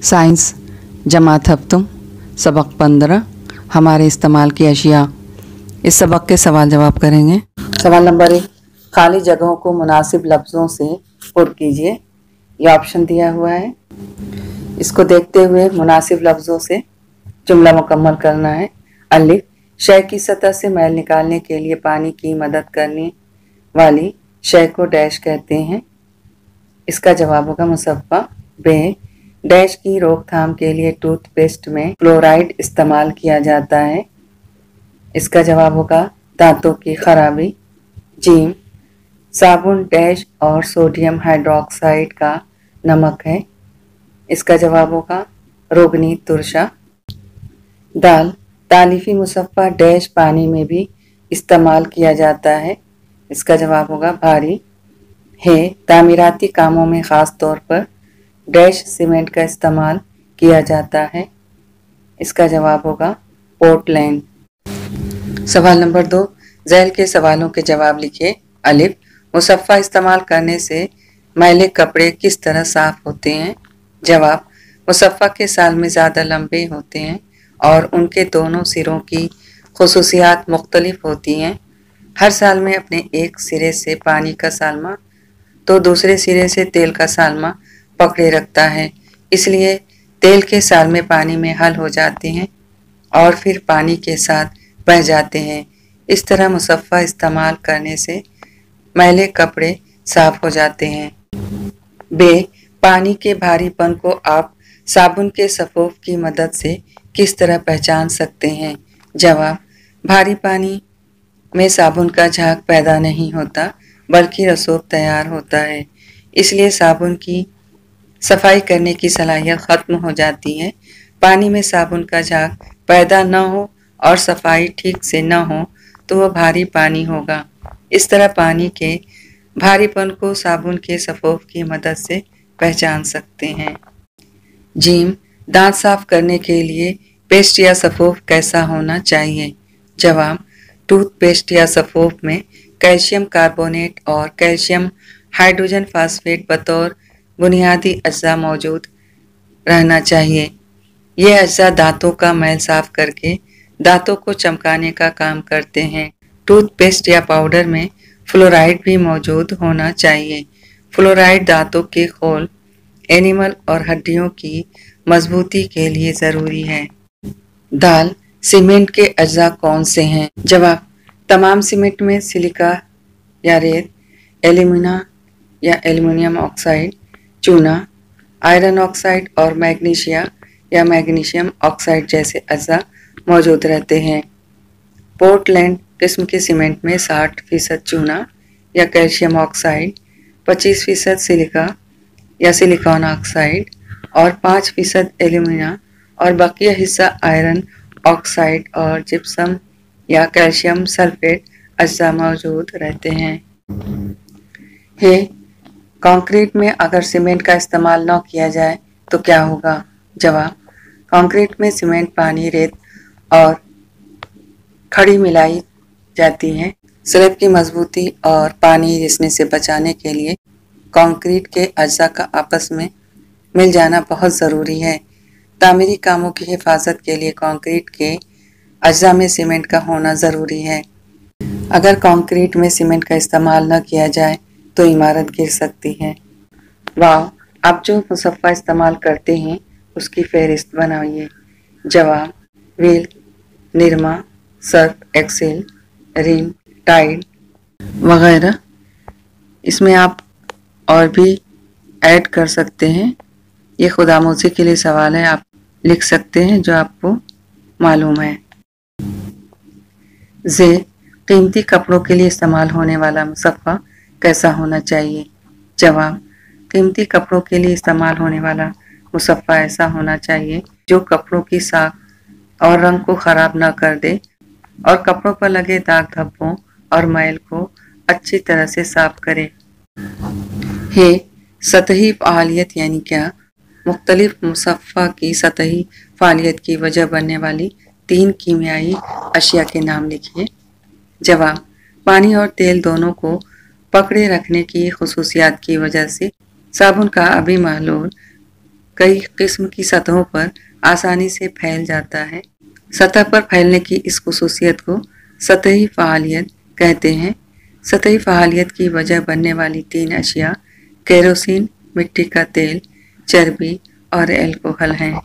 Science जमात हफ्तुम सबक 15 हमारे इस्तेमाल की अशिया। इस सबक के सवाल जवाब करेंगे। सवाल नंबर 1, खाली जगहों को मुनासिब लफ्ज़ों से पुर कीजिए। यह ऑप्शन दिया हुआ है। इसको देखते हुए मुनासिब लफ्ज़ों से जुमला मुकम्मल करना है। अलिफ, शय की सतह से मैल निकालने के लिए पानी की मदद करने वाली शय को डैश कहते हैं। इसका जवाब होगा मुसफ़्फ़ा। बे, डैश की रोकथाम के लिए टूथपेस्ट में फ्लोराइड इस्तेमाल किया जाता है। इसका जवाब होगा दांतों की खराबी। जीम, साबुन डैश और सोडियम हाइड्रोक्साइड का नमक है। इसका जवाब होगा रोगनी तुरशा। दाल, तालीफी मुसफ़्फ़ा डैश पानी में भी इस्तेमाल किया जाता है। इसका जवाब होगा भारी। है, तामीराती कामों में ख़ास तौर पर डैश सीमेंट का इस्तेमाल किया जाता है। इसका जवाब होगा पोर्टलैंड। सवाल नंबर 2, ज़ैल के सवालों के जवाब लिखिए। अलिफ, मुसफ़्फ़ा इस्तेमाल करने से मैले कपड़े किस तरह साफ़ होते हैं? जवाब, मुसफ़्फ़ा के साल में ज़्यादा लंबे होते हैं और उनके दोनों सिरों की खुसूसियात मुख्तलिफ होती हैं। हर साल में अपने एक सिरे से पानी का सालमा तो दूसरे सिरे से तेल का सालमा पकड़े रखता है, इसलिए तेल के साल में पानी में हल हो जाते हैं और फिर पानी के साथ बह जाते हैं। इस तरह मुसफ़्फ़ा इस्तेमाल करने से मैले कपड़े साफ हो जाते हैं। बे, पानी के भारीपन को आप साबुन के सफ़ोफ की मदद से किस तरह पहचान सकते हैं? जवाब, भारी पानी में साबुन का झाग पैदा नहीं होता बल्कि रसूख तैयार होता है, इसलिए साबुन की सफाई करने की सलाहियत ख़त्म हो जाती है। पानी में साबुन का झाग पैदा न हो और सफाई ठीक से न हो तो वह भारी पानी होगा। इस तरह पानी के भारीपन को साबुन के सफ़ोफ की मदद से पहचान सकते हैं। जीम, दांत साफ करने के लिए पेस्ट या सफ़ोफ कैसा होना चाहिए? जवाब, टूथपेस्ट या सफ़ोफ में कैल्शियम कार्बोनेट और कैल्शियम हाइड्रोजन फास्फेट बतौर बुनियादी अज्जा मौजूद रहना चाहिए। ये अज्जा दांतों का मैल साफ करके दांतों को चमकाने का काम करते हैं। टूथपेस्ट या पाउडर में फ्लोराइड भी मौजूद होना चाहिए। फ्लोराइड दांतों के खोल, एनिमल और हड्डियों की मजबूती के लिए ज़रूरी है। दाल, सीमेंट के अज्जा कौन से हैं? जवाब, तमाम सीमेंट में सिलिका या रेत, एल्यूमिना या एल्युमिनियम ऑक्साइड, चूना, आयरन ऑक्साइड और मैग्नीशिया या मैग्नीशियम ऑक्साइड जैसे अज्जा मौजूद रहते हैं। पोर्टलैंड किस्म के सीमेंट में 60% चूना या कैल्शियम ऑक्साइड, 25% सिलिका या सिलिकॉन ऑक्साइड और 5% एल्यूमिना और बाकी हिस्सा आयरन ऑक्साइड और जिप्सम या कैल्शियम सल्फेट अज्जा मौजूद रहते हैं। कंक्रीट में अगर सीमेंट का इस्तेमाल न किया जाए तो क्या होगा? जवाब, कंक्रीट में सीमेंट, पानी, रेत और खड़ी मिलाई जाती है। स्लैब की मजबूती और पानी रिसने से बचाने के लिए कंक्रीट के अज्जा का आपस में मिल जाना बहुत ज़रूरी है। तामीरी कामों की हिफाजत के लिए कंक्रीट के अज्जा में सीमेंट का होना ज़रूरी है। अगर कंक्रीट में सीमेंट का इस्तेमाल न किया जाए तो इमारत गिर सकती है। वाह, आप जो मुसफ़्फ़ा इस्तेमाल करते हैं उसकी फहरिस्त बनाइए। जवाब, व्हील, निरमा, सर्फ एक्सेल, रिन, टाइड वगैरह। इसमें आप और भी ऐड कर सकते हैं। ये खुदामोज़ी के लिए सवाल है, आप लिख सकते हैं जो आपको मालूम है। जे, कीमती कपड़ों के लिए इस्तेमाल होने वाला मुसफ़्फ़ा कैसा होना चाहिए? जवाब, कीमती कपड़ों के लिए इस्तेमाल होने वाला मुसफ़्फ़ा ऐसा होना चाहिए जो कपड़ों की साख और रंग को ख़राब न कर दे और कपड़ों पर लगे दाग धब्बों और मैल को अच्छी तरह से साफ करे। सतही फ़ालियत यानी क्या? मुख्तलिफ मुसफ़्फ़ा की सतही फ़ालियत की वजह बनने वाली 3 कीमियाई अशिया के नाम लिखिए। जवाब, पानी और तेल दोनों को पकड़े रखने की खुसूसियात की वजह से साबुन का अभिमहलूल कई किस्म की सतहों पर आसानी से फैल जाता है। सतह पर फैलने की इस खुसूसियत को सतही फ़ालियत कहते हैं। सतही फ़ालियत की वजह बनने वाली 3 अशिया केरोसिन, मिट्टी का तेल, चर्बी और एल्कोहल हैं।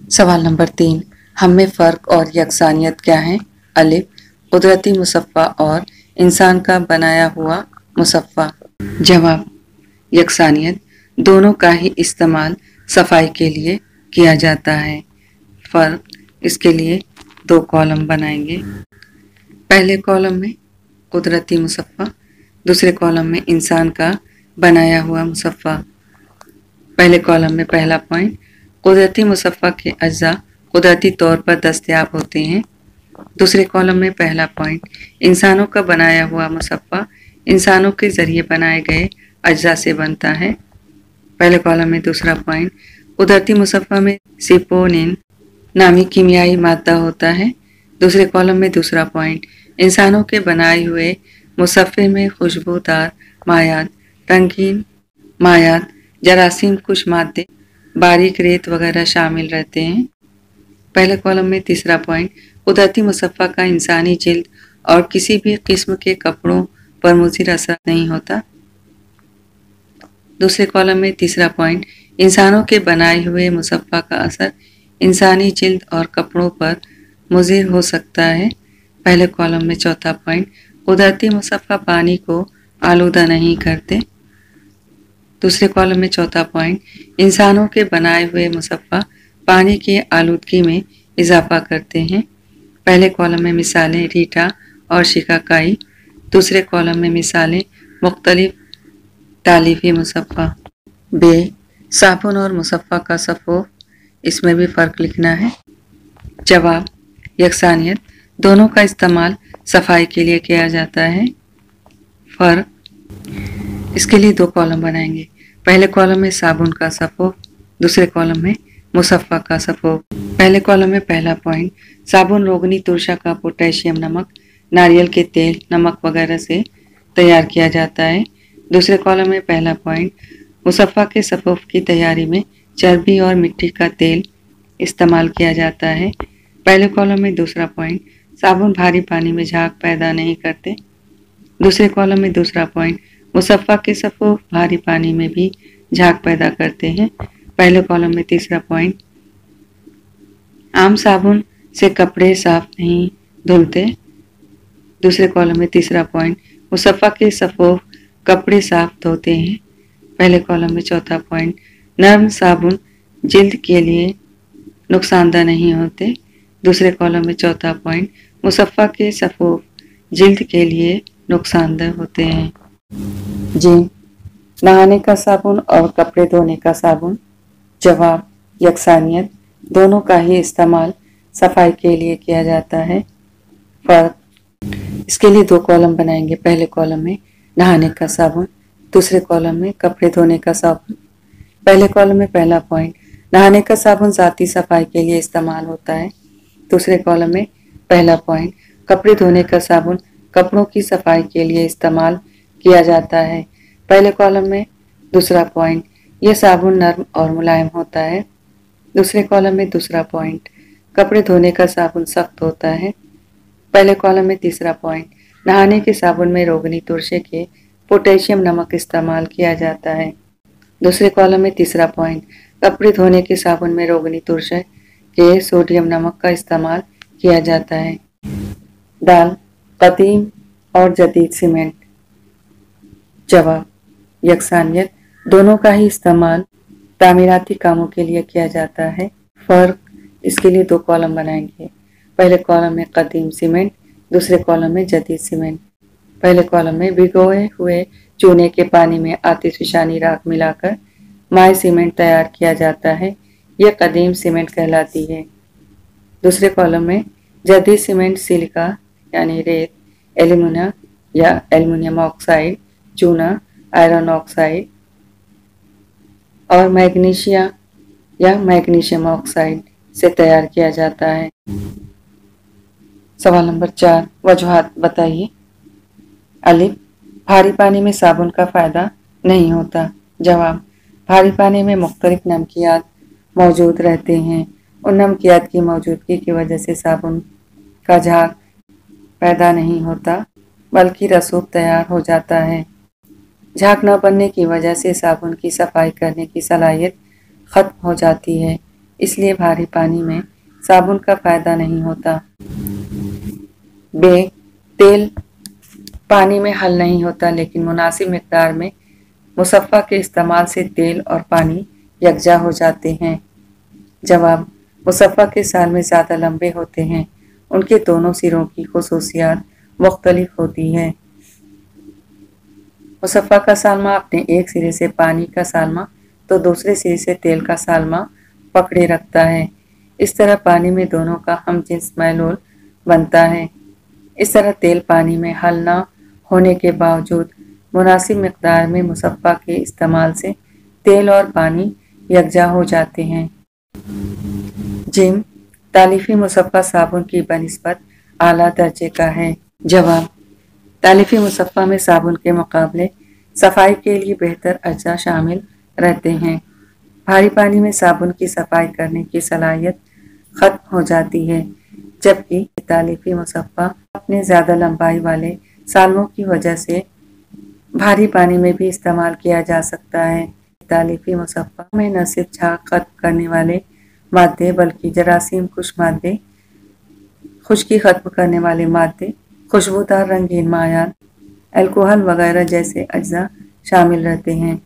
सवाल नंबर 3, हम में फ़र्क और यकसानियत क्या है? अलिफ, कुदरती मुसफ़्फ़ा और इंसान का बनाया हुआ मुसफ़्फ़ा। जवाब, यकसानियत, दोनों का ही इस्तेमाल सफाई के लिए किया जाता है। फ़र्क, इसके लिए 2 कॉलम बनाएंगे। पहले कॉलम में कुदरती मुसफ़्फ़ा, दूसरे कॉलम में इंसान का बनाया हुआ मुसफ़्फ़ा। पहले कॉलम में पहला पॉइंट, कुदरती मुसफ़्फ़ा के अज्जा कुदरती तौर पर दस्तयाब होते हैं। दूसरे कॉलम में पहला पॉइंट, इंसानों का बनाया हुआ मुसफ़्फ़ा इंसानों के ज़रिए बनाए गए अज्जा से बनता है। पहले कॉलम में दूसरा पॉइंट, कुदरती मुसफ़्फ़ा में सिपोनिन नामी कीमियाई मादा होता है। दूसरे कॉलम में दूसरा पॉइंट, इंसानों के बनाए हुए मुसफ़्फ़े में खुशबूदार मायात, रंगीन मायात, जरासीम कुश मादे, बारीक रेत वगैरह शामिल रहते हैं। पहले कॉलम में तीसरा पॉइंट, कुदरती मुसफ़्फ़ा का इंसानी जिल्द और किसी भी किस्म के कपड़ों पर मुज़िर असर नहीं होता। दूसरे कॉलम में तीसरा पॉइंट, इंसानों के बनाए हुए मुसफ़्फ़ा का असर इंसानी जिल्द और कपड़ों पर मुज़िर हो सकता है। पहले कॉलम में चौथा पॉइंट, कुदरती मुसफ़्फ़ा पानी को आलूदा नहीं करते। दूसरे कॉलम में चौथा पॉइंट, इंसानों के बनाए हुए मुसफ़्फ़ा पानी की आलूदगी में इजाफा करते हैं। पहले कॉलम में मिसालें रीठा और शिकाकाई, दूसरे कॉलम में मिसालें मुख्तलिफ तालीफ़ी मुसफ़्फ़ा। बे, साबुन और मुसफ़्फ़ा का सफ़ोफ, इसमें भी फ़र्क लिखना है। जवाब, यकसानियत, दोनों का इस्तेमाल सफाई के लिए किया जाता है। फ़र्क, इसके लिए 2 कॉलम बनाएंगे। पहले कॉलम में साबुन का सफ़ोफ, दूसरे कॉलम में मुसफ़्फ़ा का सफ़ोफ। पहले कॉलम में पहला पॉइंट, साबुन रोगनी तुरशा का पोटेशियम नमक, नारियल के तेल, नमक वगैरह से तैयार किया जाता है। दूसरे कॉलम में पहला पॉइंट, मुसफ़्फ़ा के सफ़ोफ की तैयारी में चर्बी और मिट्टी का तेल इस्तेमाल किया जाता है। पहले कॉलम में दूसरा पॉइंट, साबुन भारी पानी में झाग पैदा नहीं करते। दूसरे कॉलम में दूसरा पॉइंट, मुसफ़्फ़ा के सफ़ोफ भारी पानी में भी झाग पैदा करते हैं। पहले कॉलम में तीसरा पॉइंट, आम साबुन से कपड़े साफ नहीं धुलते। दूसरे कॉलम में तीसरा पॉइंट, मुसफ़्फ़ा के सफ़ोफ कपड़े साफ धोते हैं। पहले कॉलम में चौथा पॉइंट, नर्म साबुन जिल्द के लिए नुकसानदा नहीं होते। दूसरे कॉलम में चौथा पॉइंट, मुसफ़्फ़ा के सफ़ोफ जिल्द के लिए नुकसानदा होते हैं। जी, नहाने का साबुन और कपड़े धोने का साबुन। जवाब, यकसानियत, दोनों का ही इस्तेमाल सफाई के लिए किया जाता है। फ़र्क, इसके लिए 2 कॉलम बनाएंगे। पहले कॉलम में नहाने का साबुन, दूसरे कॉलम में कपड़े धोने का साबुन। पहले कॉलम में पहला पॉइंट, नहाने का साबुन ज़ाती सफाई के लिए इस्तेमाल होता है। दूसरे कॉलम में पहला पॉइंट, कपड़े धोने का साबुन कपड़ों की सफाई के लिए इस्तेमाल किया जाता है। पहले कॉलम में दूसरा पॉइंट, यह साबुन नर्म और मुलायम होता है। दूसरे कॉलम में दूसरा पॉइंट, कपड़े धोने का साबुन सख्त होता है। पहले कॉलम में तीसरा पॉइंट, नहाने के साबुन में रोगनी तुरशे के पोटेशियम नमक इस्तेमाल किया जाता है। दूसरे कॉलम में तीसरा पॉइंट, कपड़े धोने के साबुन में रोगनी तुरशे के सोडियम नमक का इस्तेमाल किया जाता है। दाल, कदीम और जदीद सीमेंट। जवाब, यकसानियत, दोनों का ही इस्तेमाल तामीराती कामों के लिए किया जाता है। फ़र्क, इसके लिए 2 कॉलम बनाएंगे। पहले कॉलम में कदीम सीमेंट, दूसरे कॉलम में जदीद सीमेंट। पहले कॉलम में भिगोए हुए चूने के पानी में आतिशफशानी राख मिलाकर माय सीमेंट तैयार किया जाता है, यह कदीम सीमेंट कहलाती है। दूसरे कॉलम में जदीद सीमेंट सिलिका यानी रेत, एल्यूमिना या एल्युमिनियम ऑक्साइड, चूना, आयरन ऑक्साइड और मैग्नीशिया या मैग्नीशियम ऑक्साइड से तैयार किया जाता है। सवाल नंबर 4, वजूहात बताइए। अलिफ, भारी पानी में साबुन का फ़ायदा नहीं होता। जवाब: भारी पानी में मुख्तलिफ नमकियात मौजूद रहते हैं। उन नमकियात की मौजूदगी की वजह से साबुन का झाग पैदा नहीं होता, बल्कि रसूख तैयार हो जाता है। झाग न बनने की वजह से साबुन की सफाई करने की सलाहियत खत्म हो जाती है, इसलिए भारी पानी में साबुन का फ़ायदा नहीं होता। बे तेल पानी में हल नहीं होता, लेकिन मुनासिब मिकदार में मुसफ़्फ़ा के इस्तेमाल से तेल और पानी यकजा हो जाते हैं। जवाब: मुसफ़्फ़ा के सालमे ज़्यादा लंबे होते हैं। उनके दोनों सिरों की खुसूसियात मुख्तलिफ होती है। मुसफ़्फ़ा का सालमा अपने एक सिरे से पानी का सालमा तो दूसरे सिरे से तेल का सालमा पकड़े रखता है। इस तरह पानी में दोनों का हमजिन्स महलूल बनता है। इस तरह तेल पानी में हल न होने के बावजूद मुनासिब मिकदार में मुसफ़्फ़ा के इस्तेमाल से तेल और पानी यकजा हो जाते हैं। जिम तालीफ़ी मुसफ़्फ़ा साबुन की बनिस्बत आला दर्जे का है। जवाब: तालीफ़ी मुसफ़्फ़ा में साबुन के मुकाबले सफाई के लिए बेहतर अज्जा शामिल रहते हैं। भारी पानी में साबुन की सफाई करने की सलाहियत खत्म हो जाती है, जबकि तालीफ़ी मुसफ़्फ़ा अपने ज़्यादा लंबाई वाले सालमों की वजह से भारी पानी में भी इस्तेमाल किया जा सकता है। तालीफ़ी मुसफ़्फ़ा में न सिर्फ झाग खत्म करने वाले मादे, बल्कि जरासीम कुश मादे, खुश्की खत्म करने वाले मादे, खुशबूदार रंगीन मायात, अल्कोहल वगैरह जैसे अज्जा शामिल रहते हैं।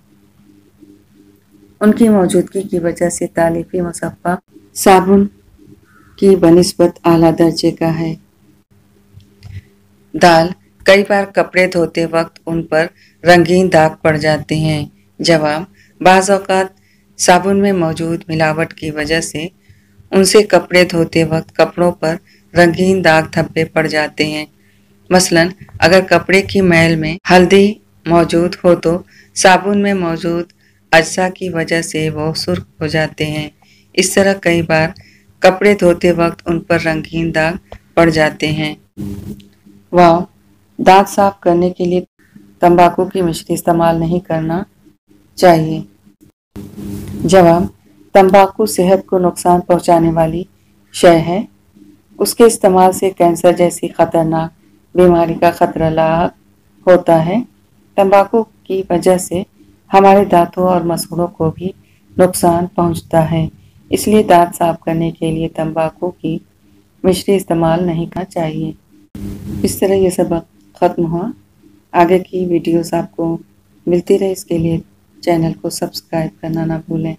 उनकी मौजूदगी की वजह से तालीफ़ी मुसफ़्फ़ा साबुन की बनिस्बत आला दर्जे का है। दाल कई बार कपड़े धोते वक्त उन पर रंगीन दाग पड़ जाते हैं। जवाब: बाज़ औक़ात साबुन में मौजूद मिलावट की वजह से उनसे कपड़े धोते वक्त कपड़ों पर रंगीन दाग धब्बे पड़ जाते हैं। मसलन अगर कपड़े की मैल में हल्दी मौजूद हो तो साबुन में मौजूद अज्जा की वजह से वो सुर्ख हो जाते हैं। इस तरह कई बार कपड़े धोते वक्त उन पर रंगीन दाग पड़ जाते हैं। वाह! दांत साफ करने के लिए तंबाकू की मिश्री इस्तेमाल नहीं करना चाहिए। जवाब: तंबाकू सेहत को नुकसान पहुंचाने वाली शय है। उसके इस्तेमाल से कैंसर जैसी खतरनाक बीमारी का खतरा लाहक होता है। तंबाकू की वजह से हमारे दांतों और मसूड़ों को भी नुकसान पहुंचता है, इसलिए दांत साफ करने के लिए तंबाकू की मिश्री इस्तेमाल नहीं करना चाहिए। इस तरह ये सबक ख़त्म हुआ। आगे की वीडियोस आपको मिलती रहे, इसके लिए चैनल को सब्सक्राइब करना ना भूलें।